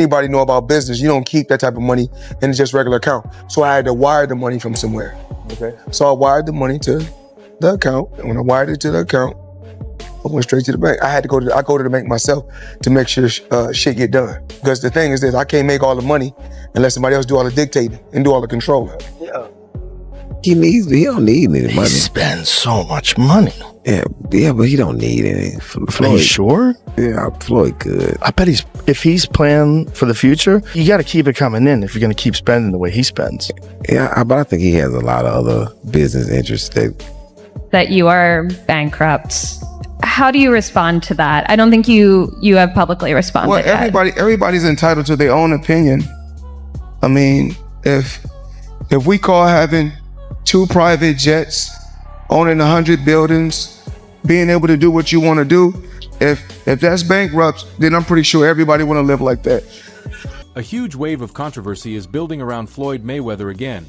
Anybody know about business, you don't keep that type of money in just regular account. So I had to wire the money from somewhere. Okay. So I wired the money to the account, and when I wired it to the account, I went straight to the bank. I go to the bank myself to make sure shit get done. Because the thing is this, I can't make all the money unless somebody else do all the dictating and do all the controlling. Yeah. He don't need any money. He spends so much money. Yeah, but he don't need any. Floyd, are you sure? Yeah, Floyd could. I bet if he's planning for the future, you got to keep it coming in if you're going to keep spending the way he spends. Yeah, but I think he has a lot of other business interests that you are bankrupt. How do you respond to that? I don't think you have publicly responded. Well, everybody's entitled to their own opinion. I mean, if we call having 2 private jets, owning 100 buildings, being able to do what you want to do, if that's bankrupt, then I'm pretty sure everybody want to live like that. A huge wave of controversy is building around Floyd Mayweather again.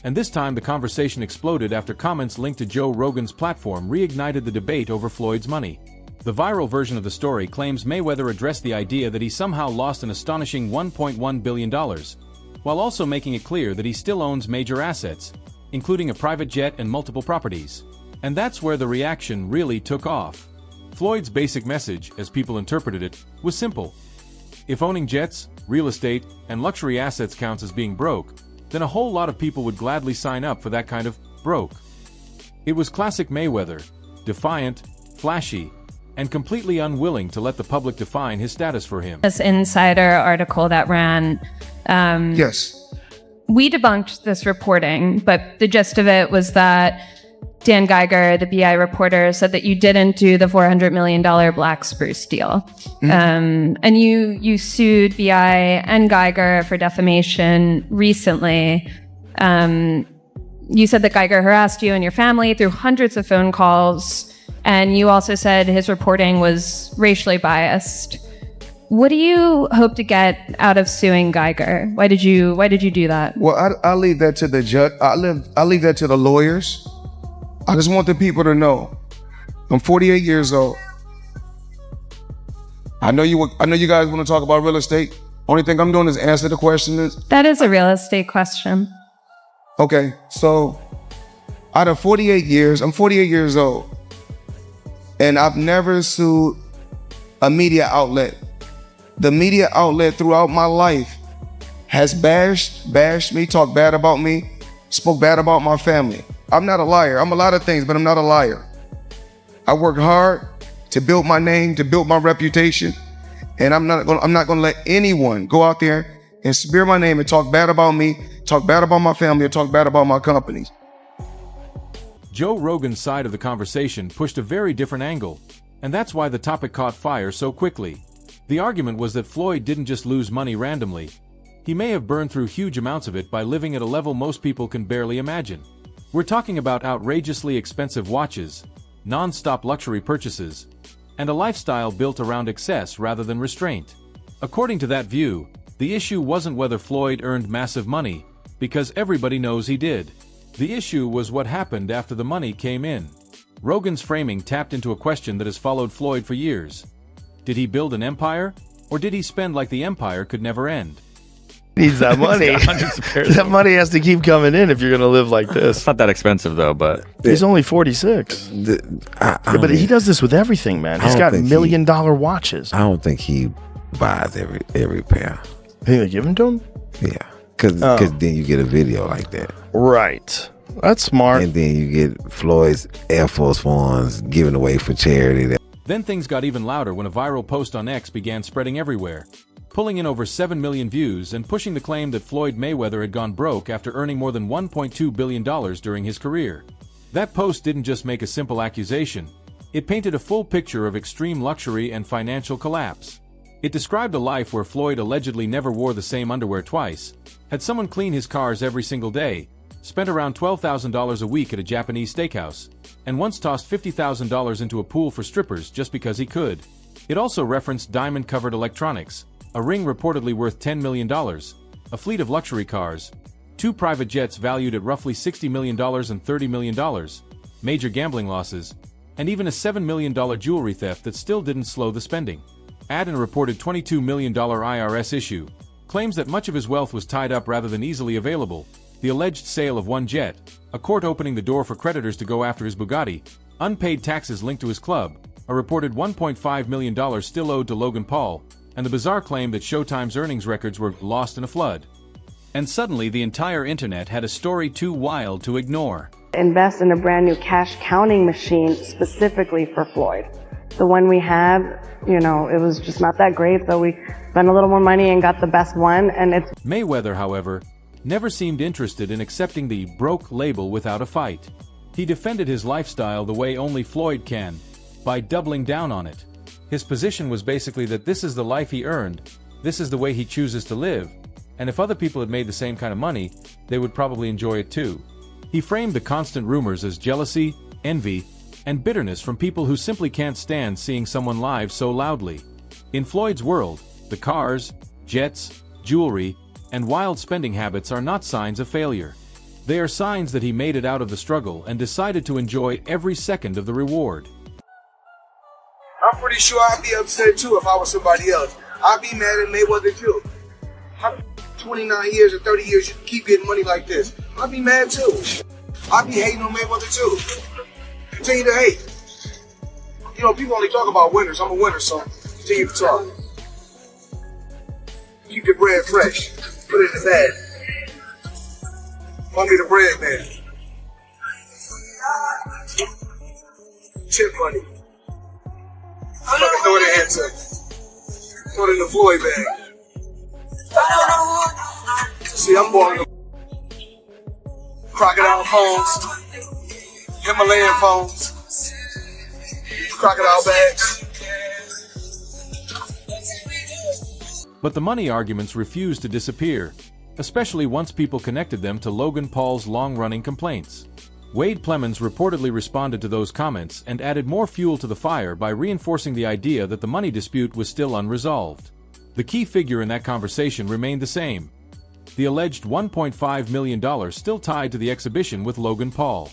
And this time the conversation exploded after comments linked to Joe Rogan's platform reignited the debate over Floyd's money. The viral version of the story claims Mayweather addressed the idea that he somehow lost an astonishing $1.1 billion, while also making it clear that he still owns major assets, including a private jet and multiple properties. And that's where the reaction really took off. Floyd's basic message, as people interpreted it, was simple. If owning jets, real estate, and luxury assets counts as being broke, then a whole lot of people would gladly sign up for that kind of broke. It was classic Mayweather, defiant, flashy, and completely unwilling to let the public define his status for him. This insider article that ran, yes, we debunked this reporting, but the gist of it was that Dan Geiger, the BI reporter, said that you didn't do the $400 million Black Spruce deal. Mm-hmm. And you sued BI and Geiger for defamation recently. You said that Geiger harassed you and your family through hundreds of phone calls, and you also said his reporting was racially biased. What do you hope to get out of suing Geiger? Why did you do that? Well, I'll leave that to the judge. I'll leave that to the lawyers. I just want the people to know, I'm 48 years old. I know you guys want to talk about real estate. Only thing I'm doing is answer the question. That is a real estate question. Okay, so out of 48 years, I'm 48 years old, and I've never sued a media outlet. The media outlet throughout my life has bashed me, talked bad about me, spoke bad about my family. I'm not a liar. I'm a lot of things, but I'm not a liar. I worked hard to build my name, to build my reputation, and I'm not gonna let anyone go out there and smear my name and talk bad about me, talk bad about my family, or talk bad about my companies. Joe Rogan's side of the conversation pushed a very different angle, and that's why the topic caught fire so quickly. The argument was that Floyd didn't just lose money randomly. He may have burned through huge amounts of it by living at a level most people can barely imagine. We're talking about outrageously expensive watches, non-stop luxury purchases, and a lifestyle built around excess rather than restraint. According to that view, the issue wasn't whether Floyd earned massive money, because everybody knows he did. The issue was what happened after the money came in. Rogan's framing tapped into a question that has followed Floyd for years. Did he build an empire, or did he spend like the empire could never end? Needs that money. That money has to keep coming in if you're going to live like this. It's not that expensive though, but he's only 46. But he does this with everything, man. He's got $1 million watches. I don't think he buys every pair. They give them to him? Yeah, because then you get a video like that. Right. That's smart. And then you get Floyd's Air Force Ones given away for charity. Then things got even louder when a viral post on X began spreading everywhere, pulling in over 7 million views and pushing the claim that Floyd Mayweather had gone broke after earning more than $1.2 billion during his career. That post didn't just make a simple accusation. It painted a full picture of extreme luxury and financial collapse. It described a life where Floyd allegedly never wore the same underwear twice, had someone clean his cars every single day, spent around $12,000 a week at a Japanese steakhouse, and once tossed $50,000 into a pool for strippers just because he could. It also referenced diamond-covered electronics, a ring reportedly worth $10 million, a fleet of luxury cars, 2 private jets valued at roughly $60 million and $30 million, major gambling losses, and even a $7 million jewelry theft that still didn't slow the spending. ad in a reported $22 million IRS issue, claims that much of his wealth was tied up rather than easily available, the alleged sale of one jet, a court opening the door for creditors to go after his Bugatti, unpaid taxes linked to his club, a reported $1.5 million still owed to Logan Paul, and the bizarre claim that Showtime's earnings records were lost in a flood. And suddenly the entire internet had a story too wild to ignore. Invest in a brand new cash counting machine specifically for Floyd. The one we had, it was just not that great, so we spent a little more money and got the best one, and it's... Mayweather, however, never seemed interested in accepting the broke label without a fight. He defended his lifestyle the way only Floyd can, by doubling down on it. His position was basically that this is the life he earned, this is the way he chooses to live, and if other people had made the same kind of money, they would probably enjoy it too. He framed the constant rumors as jealousy, envy, and bitterness from people who simply can't stand seeing someone live so loudly. In Floyd's world, the cars, jets, jewelry, and wild spending habits are not signs of failure. They are signs that he made it out of the struggle and decided to enjoy every second of the reward. I'm pretty sure I'd be upset too if I was somebody else. I'd be mad at Mayweather too. How 29 years or 30 years you keep getting money like this? I'd be mad too. I'd be hating on Mayweather too. Continue to hate. People only talk about winners. I'm a winner, so continue to talk. Keep your bread fresh. Put it in the bag. Want me the bread, man. Tip money. I'm not gonna throw it in here too. Throw it in the Floyd bag. See, I'm born crocodile phones, Himalayan phones, crocodile bags. But the money arguments refused to disappear, especially once people connected them to Logan Paul's long-running complaints. Wade Plemons reportedly responded to those comments and added more fuel to the fire by reinforcing the idea that the money dispute was still unresolved. The key figure in that conversation remained the same: the alleged $1.5 million still tied to the exhibition with Logan Paul.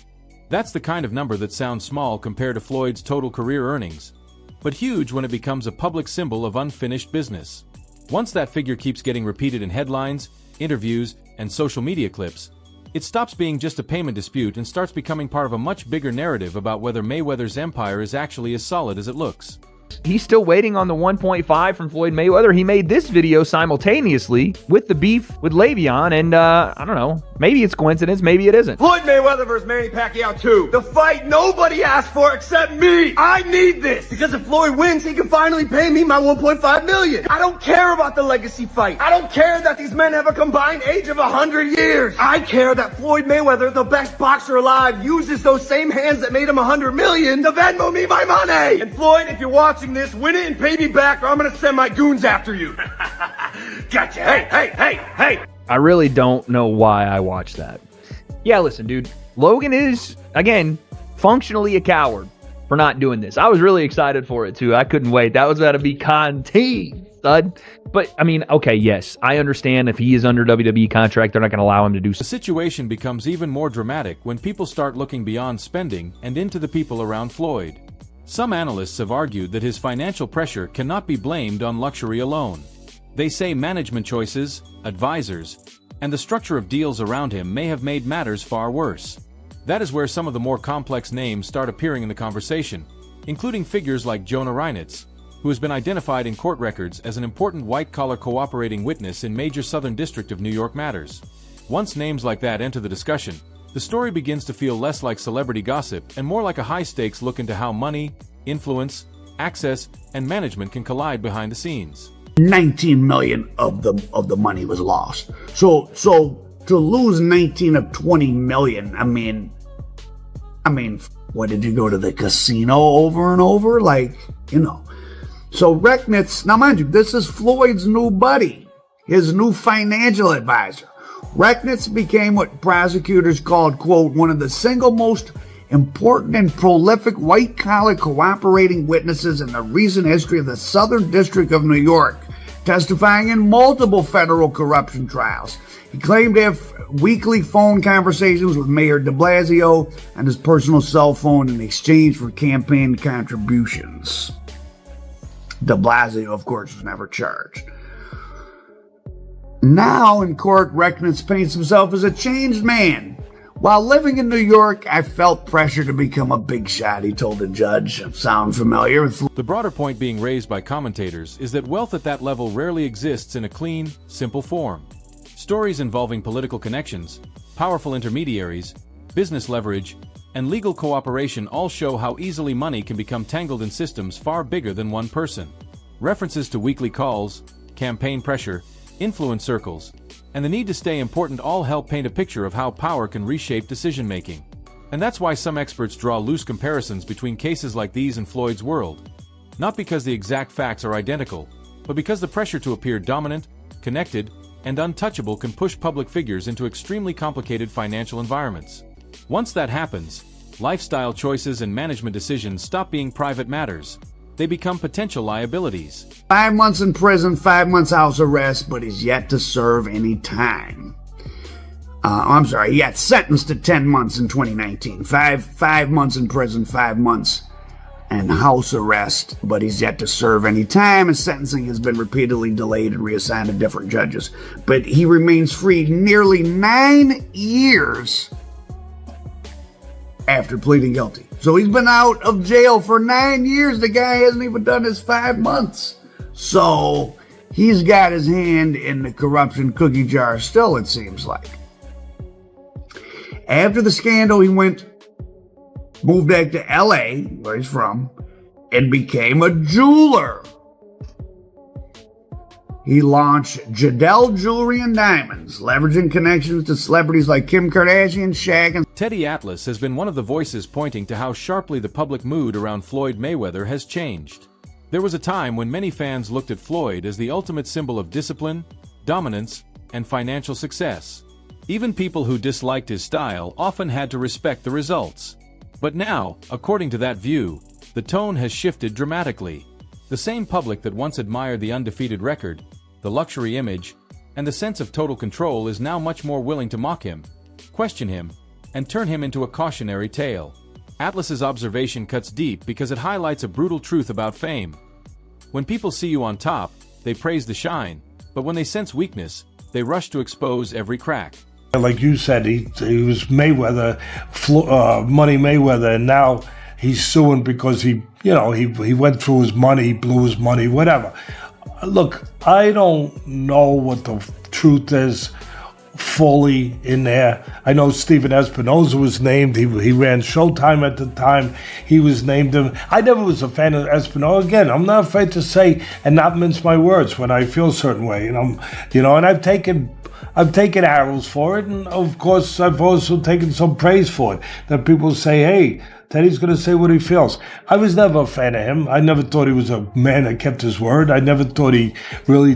That's the kind of number that sounds small compared to Floyd's total career earnings, but huge when it becomes a public symbol of unfinished business. Once that figure keeps getting repeated in headlines, interviews, and social media clips, it stops being just a payment dispute and starts becoming part of a much bigger narrative about whether Mayweather's empire is actually as solid as it looks. He's still waiting on the 1.5 from Floyd Mayweather. He made this video simultaneously with the beef with Le'Veon, and I don't know, maybe it's coincidence, maybe it isn't. Floyd Mayweather versus Manny Pacquiao 2. The fight nobody asked for except me. I need this because if Floyd wins, he can finally pay me my $1.5 million. I don't care about the legacy fight. I don't care that these men have a combined age of 100 years. I care that Floyd Mayweather, the best boxer alive, uses those same hands that made him 100 million to Venmo me my money. And Floyd, if you're watching this, win it and pay me back or I'm gonna send my goons after you. Gotcha. Hey. I really don't know why I watched that. Yeah, listen, dude. Logan is, again, functionally a coward for not doing this. I was really excited for it, too. I couldn't wait. That was about to be content, stud. But, I mean, okay, yes. I understand if he is under WWE contract, they're not going to allow him to do so. The situation becomes even more dramatic when people start looking beyond spending and into the people around Floyd. Some analysts have argued that his financial pressure cannot be blamed on luxury alone. They say management choices, advisors, and the structure of deals around him may have made matters far worse. That is where some of the more complex names start appearing in the conversation, including figures like Jonah Reinitz, who has been identified in court records as an important white-collar cooperating witness in major Southern District of New York matters. Once names like that enter the discussion, the story begins to feel less like celebrity gossip and more like a high-stakes look into how money, influence, access, and management can collide behind the scenes. 19 million of the money was lost. So to lose 19 of 20 million, I mean, what, did you go to the casino over and over? So Rechnitz, now mind you, this is Floyd's new buddy, his new financial advisor. Rechnitz became what prosecutors called, quote, one of the single most important and prolific white-collar cooperating witnesses in the recent history of the Southern District of New York, testifying in multiple federal corruption trials. He claimed to have weekly phone conversations with Mayor de Blasio on his personal cell phone in exchange for campaign contributions. De Blasio, of course, was never charged. Now in court, Rechnitz paints himself as a changed man. While living in New York, I felt pressure to become a big shot, he told the judge. Sound familiar? The broader point being raised by commentators is that wealth at that level rarely exists in a clean, simple form. Stories involving political connections, powerful intermediaries, business leverage, and legal cooperation all show how easily money can become tangled in systems far bigger than one person. References to weekly calls, campaign pressure, influence circles, and the need to stay important all help paint a picture of how power can reshape decision-making. And that's why some experts draw loose comparisons between cases like these and Floyd's world. Not because the exact facts are identical, but because the pressure to appear dominant, connected, and untouchable can push public figures into extremely complicated financial environments. Once that happens, lifestyle choices and management decisions stop being private matters. They become potential liabilities. 5 months in prison, 5 months house arrest, but he's yet to serve any time. He got sentenced to 10 months in 2019. Five months in prison, 5 months and house arrest, but he's yet to serve any time. His sentencing has been repeatedly delayed and reassigned to different judges. But he remains free nearly 9 years after pleading guilty. So he's been out of jail for 9 years. The guy hasn't even done his 5 months. So he's got his hand in the corruption cookie jar still, it seems like. After the scandal, he moved back to LA, where he's from, and became a jeweler. He launched Jadel Jewelry and Diamonds, leveraging connections to celebrities like Kim Kardashian, Shaq, and Teddy Atlas has been one of the voices pointing to how sharply the public mood around Floyd Mayweather has changed. There was a time when many fans looked at Floyd as the ultimate symbol of discipline, dominance, and financial success. Even people who disliked his style often had to respect the results. But now, according to that view, the tone has shifted dramatically. The same public that once admired the undefeated record, the luxury image, and the sense of total control is now much more willing to mock him, question him, and turn him into a cautionary tale. Atlas's observation cuts deep because it highlights a brutal truth about fame. When people see you on top, they praise the shine, but when they sense weakness, they rush to expose every crack. Like you said, he was Mayweather, Money Mayweather, and now he's suing because he went through his money, blew his money, whatever. Look, I don't know what the truth is fully in there. I know Steven Espinoza was named. He ran Showtime at the time. He was named him. I never was a fan of Espinoza. Again, I'm not afraid to say and not mince my words when I feel a certain way. And I've taken arrows for it, and of course I've also taken some praise for it. That people say, hey, Teddy's going to say what he feels. I was never a fan of him. I never thought he was a man that kept his word. I never thought he really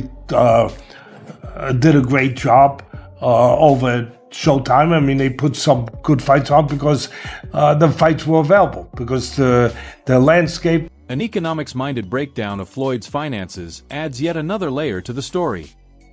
did a great job over at Showtime. I mean, they put some good fights on because the fights were available, because the landscape. An economics-minded breakdown of Floyd's finances adds yet another layer to the story.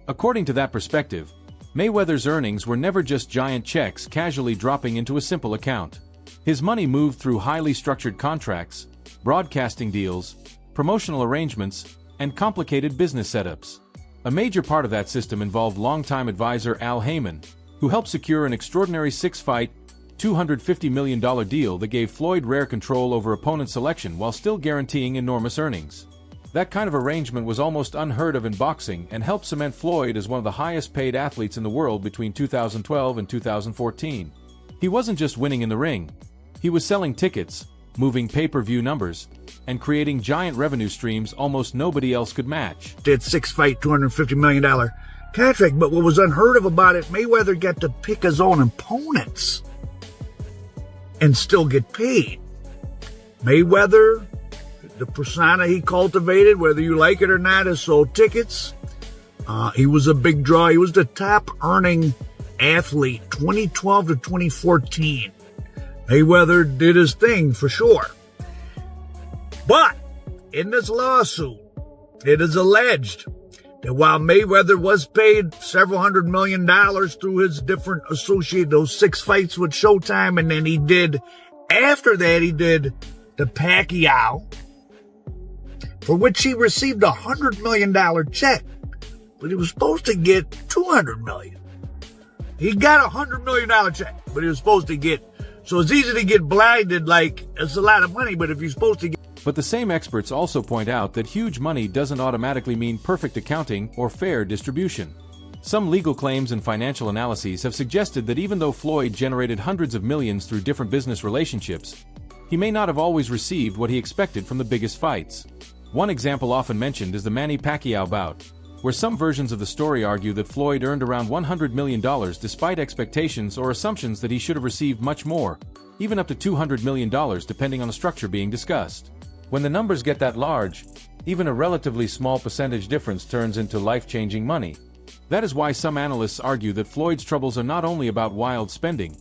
According to that perspective, Mayweather's earnings were never just giant checks casually dropping into a simple account. His money moved through highly structured contracts, broadcasting deals, promotional arrangements, and complicated business setups. A major part of that system involved longtime advisor Al Heyman, who helped secure an extraordinary 6-fight, $250 million deal that gave Floyd rare control over opponent selection while still guaranteeing enormous earnings. That kind of arrangement was almost unheard of in boxing and helped cement Floyd as one of the highest-paid athletes in the world between 2012 and 2014. He wasn't just winning in the ring. He was selling tickets, moving pay-per-view numbers, and creating giant revenue streams almost nobody else could match. Did 6-fight, $250 million contract, but what was unheard of about it, Mayweather got to pick his own opponents and still get paid. Mayweather, the persona he cultivated, whether you like it or not, has sold tickets. He was a big draw. He was the top earning athlete 2012 to 2014. Mayweather did his thing for sure. But in this lawsuit, it is alleged that while Mayweather was paid several $100 million through his different associated, those 6 fights with Showtime, and then after that he did the Pacquiao for which he received a $100 million check, but he was supposed to get $200 million. He got a $100 million check, but he was supposed to get. So it's easy to get blinded, like it's a lot of money, but if you're supposed to get. But the same experts also point out that huge money doesn't automatically mean perfect accounting or fair distribution. Some legal claims and financial analyses have suggested that even though Floyd generated hundreds of millions through different business relationships, he may not have always received what he expected from the biggest fights. One example often mentioned is the Manny Pacquiao bout, where some versions of the story argue that Floyd earned around $100 million despite expectations or assumptions that he should have received much more, even up to $200 million depending on the structure being discussed. When the numbers get that large, even a relatively small percentage difference turns into life-changing money. That is why some analysts argue that Floyd's troubles are not only about wild spending,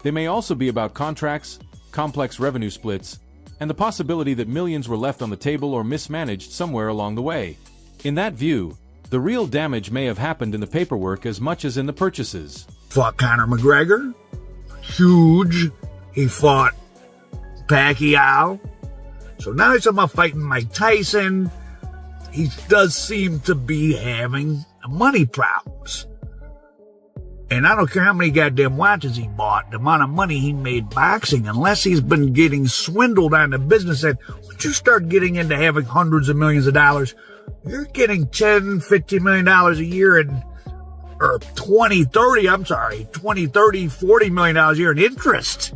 they may also be about contracts, complex revenue splits, and the possibility that millions were left on the table or mismanaged somewhere along the way. In that view, the real damage may have happened in the paperwork as much as in the purchases. Fought Conor McGregor. Huge. He fought Pacquiao. So now he's talking about fighting Mike Tyson. He does seem to be having money problems. And I don't care how many goddamn watches he bought, the amount of money he made boxing, unless he's been getting swindled on the business end. Once you start getting into having hundreds of millions of dollars, you're getting $10, $50 million a year or 20, 30, $40 million a year in interest.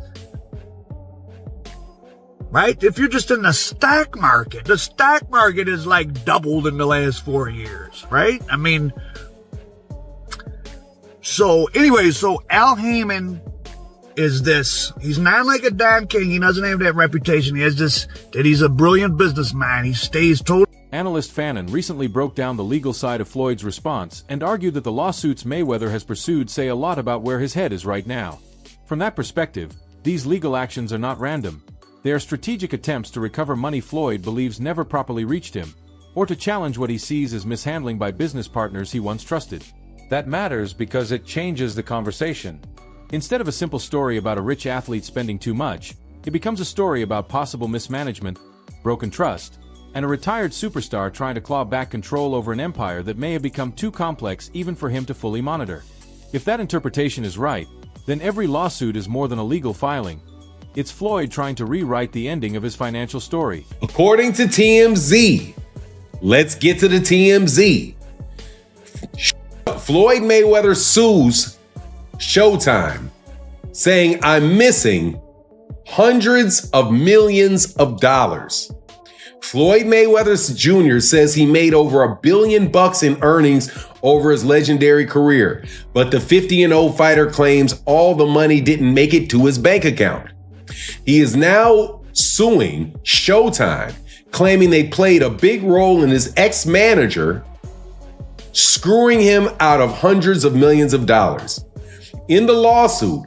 Right? If you're just in the stock market is like doubled in the last 4 years, right? I mean, so Al Heyman is this. He's not like a Don King. He doesn't have that reputation. He has this, that he's a brilliant businessman. He stays totally. Analyst Fannin recently broke down the legal side of Floyd's response and argued that the lawsuits Mayweather has pursued say a lot about where his head is right now. From that perspective, these legal actions are not random. They are strategic attempts to recover money Floyd believes never properly reached him, or to challenge what he sees as mishandling by business partners he once trusted. That matters because it changes the conversation. Instead of a simple story about a rich athlete spending too much, it becomes a story about possible mismanagement, broken trust, and a retired superstar trying to claw back control over an empire that may have become too complex even for him to fully monitor. If that interpretation is right, then every lawsuit is more than a legal filing. It's Floyd trying to rewrite the ending of his financial story. According to TMZ, let's get to the TMZ. Floyd Mayweather sues Showtime, saying, "I'm missing hundreds of millions of dollars." Floyd Mayweather Jr. says he made over $1 billion in earnings over his legendary career, but the 50-0 fighter claims all the money didn't make it to his bank account. He is now suing Showtime, claiming they played a big role in his ex-manager screwing him out of hundreds of millions of dollars. In the lawsuit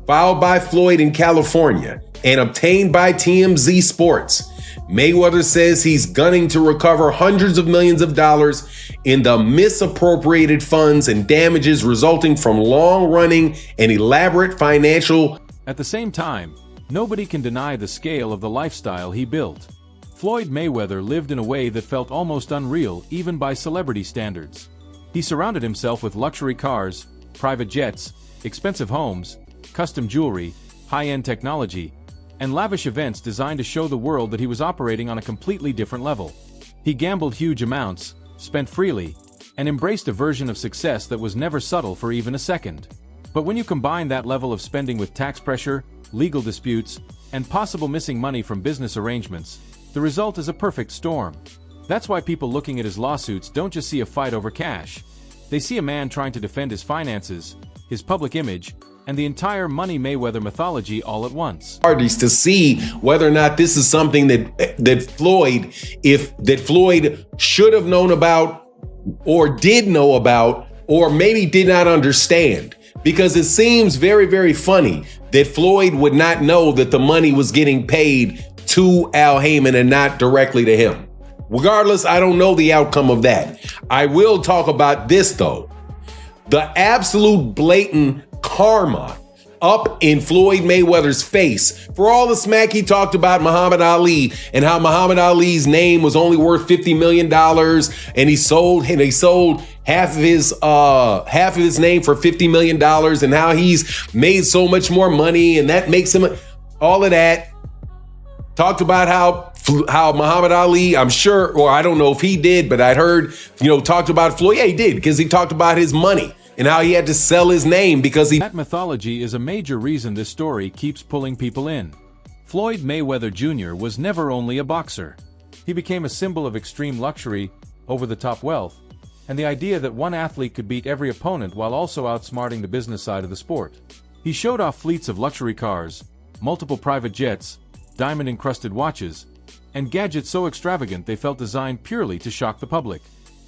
filed by Floyd in California and obtained by TMZ Sports, Mayweather says he's gunning to recover hundreds of millions of dollars in the misappropriated funds and damages resulting from long-running and elaborate financial. At the same time, nobody can deny the scale of the lifestyle he built. Floyd Mayweather lived in a way that felt almost unreal even by celebrity standards. He surrounded himself with luxury cars, private jets, expensive homes, custom jewelry, high-end technology, and lavish events designed to show the world that he was operating on a completely different level. He gambled huge amounts, spent freely, and embraced a version of success that was never subtle for even a second. But when you combine that level of spending with tax pressure, legal disputes, and possible missing money from business arrangements, the result is a perfect storm. That's why people looking at his lawsuits don't just see a fight over cash. They see a man trying to defend his finances, his public image, and the entire Money Mayweather mythology all at once. Parties to see whether or not this is something that Floyd should have known about, or did know about, or maybe did not understand. Because it seems very, very funny that Floyd would not know that the money was getting paid to Al Heyman and not directly to him. Regardless, I don't know the outcome of that. I will talk about this though. The absolute blatant karma up in Floyd Mayweather's face for all the smack he talked about Muhammad Ali and how Muhammad Ali's name was only worth $50 million and he sold half of his name for $50 million and how he's made so much more money and that makes him all of that. Talked about how Muhammad Ali, I'm sure, or I don't know if he did, but I'd heard, talked about Floyd. Yeah, he did, because he talked about his money and how he had to sell his name because That mythology is a major reason this story keeps pulling people in. Floyd Mayweather Jr. was never only a boxer. He became a symbol of extreme luxury, over-the-top wealth, and the idea that one athlete could beat every opponent while also outsmarting the business side of the sport. He showed off fleets of luxury cars, multiple private jets, diamond-encrusted watches, and gadgets so extravagant they felt designed purely to shock the public.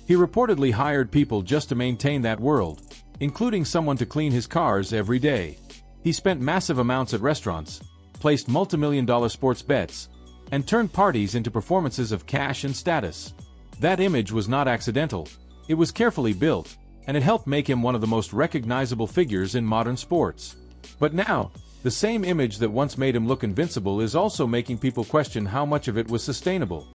He reportedly hired people just to maintain that world, including someone to clean his cars every day. He spent massive amounts at restaurants, placed multi-million-dollar sports bets, and turned parties into performances of cash and status. That image was not accidental. It was carefully built, and it helped make him one of the most recognizable figures in modern sports. But now, the same image that once made him look invincible is also making people question how much of it was sustainable.